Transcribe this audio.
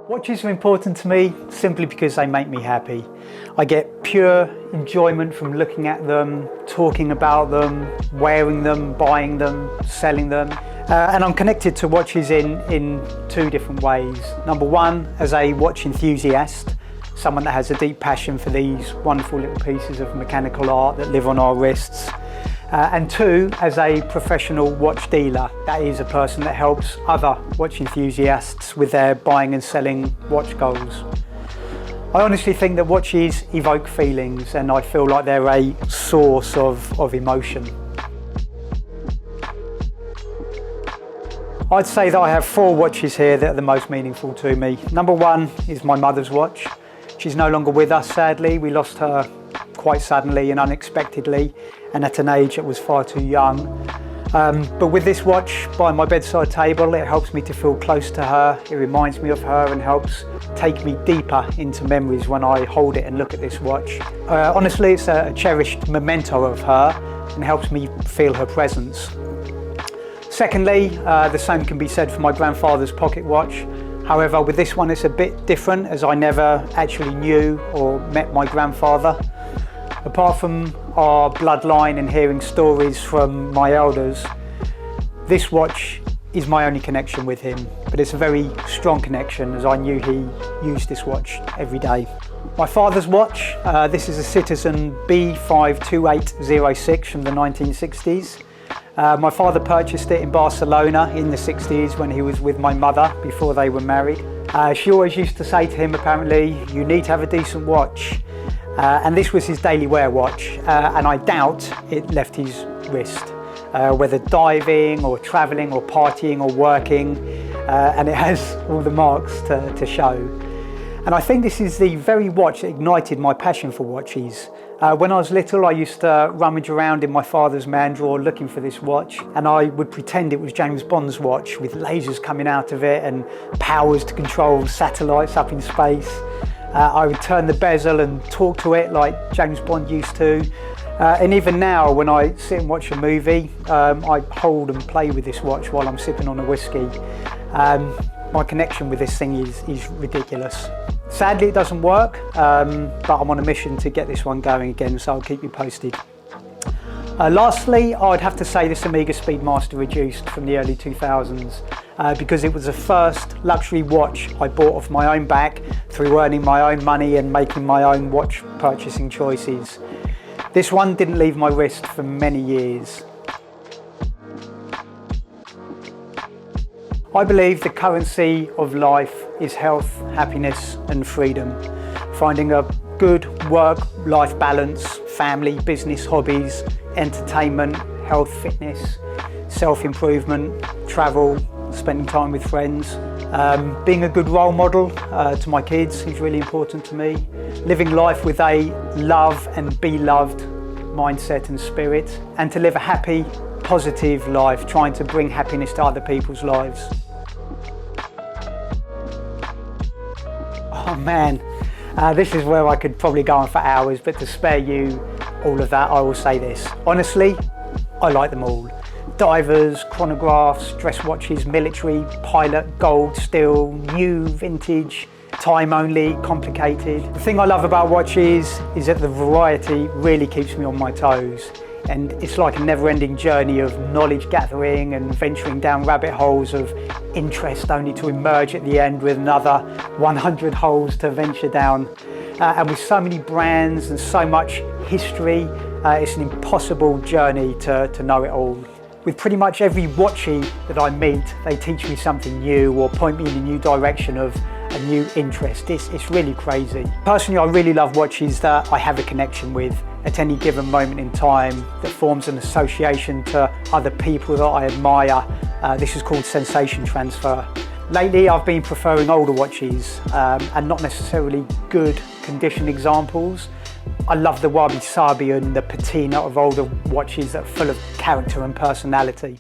Watches are important to me simply because they make me happy. I get pure enjoyment from looking at them, talking about them, wearing them, buying them, selling them. And I'm connected to watches in two different ways. Number one, as a watch enthusiast, someone that has a deep passion for these wonderful little pieces of mechanical art that live on our wrists. And two, as a professional watch dealer, that is a person that helps other watch enthusiasts with their buying and selling watch goals. I honestly think that watches evoke feelings, and I feel like they're a source of emotion. I'd say that I have four watches here that are the most meaningful to me. Number one is my mother's watch. She's no longer with us, sadly. We lost her quite suddenly and unexpectedly, and at an age that was far too young. But with this watch by my bedside table, it helps me to feel close to her. It reminds me of her and helps take me deeper into memories when I hold it and look at this watch. Honestly, it's a cherished memento of her and helps me feel her presence. Secondly, the same can be said for my grandfather's pocket watch. However, with this one it's a bit different, as I never actually knew or met my grandfather. Apart from our bloodline and hearing stories from my elders, this watch is my only connection with him, but it's a very strong connection, as I knew he used this watch every day. My father's watch, this is a Citizen B52806 from the 1960s. My father purchased it in Barcelona in the 60s when he was with my mother before they were married. She always used to say to him, apparently, "You need to have a decent watch." And this was his daily wear watch, and I doubt it left his wrist, whether diving or traveling or partying or working, and it has all the marks to show. And I think this is the very watch that ignited my passion for watches. When I was little, I used to rummage around in my father's man drawer looking for this watch, and I would pretend it was James Bond's watch with lasers coming out of it and powers to control satellites up in space. I would turn the bezel and talk to it like James Bond used to. And even now, when I sit and watch a movie, I hold and play with this watch while I'm sipping on a whiskey. My connection with this thing is ridiculous. Sadly, it doesn't work, but I'm on a mission to get this one going again, so I'll keep you posted. Lastly, I'd have to say this Omega Speedmaster Reduced from the early 2000s, because it was the first luxury watch I bought off my own back through earning my own money and making my own watch purchasing choices. This one didn't leave my wrist for many years. I believe the currency of life is health, happiness and freedom. Finding a good work-life balance, family, business, hobbies, entertainment, health, fitness, self-improvement, travel, spending time with friends. Being a good role model to my kids is really important to me. Living life with a love and be loved mindset and spirit, and to live a happy, positive life, trying to bring happiness to other people's lives. Oh man, this is where I could probably go on for hours, but to spare you all of that, I will say this. Honestly, I like them all. Divers, chronographs, dress watches, military, pilot, gold, steel, new, vintage, time only, complicated. The thing I love about watches is that the variety really keeps me on my toes. And it's like a never-ending journey of knowledge gathering and venturing down rabbit holes of interest, only to emerge at the end with another 100 holes to venture down. And with so many brands and so much history, it's an impossible journey to know it all. With pretty much every watchie that I meet, they teach me something new or point me in a new direction of a new interest. It's really crazy. Personally, I really love watches that I have a connection with at any given moment in time, that forms an association to other people that I admire. This is called sensation transfer. Lately, I've been preferring older watches and not necessarily good condition examples. I love the wabi-sabi and the patina of older watches that are full of character and personality.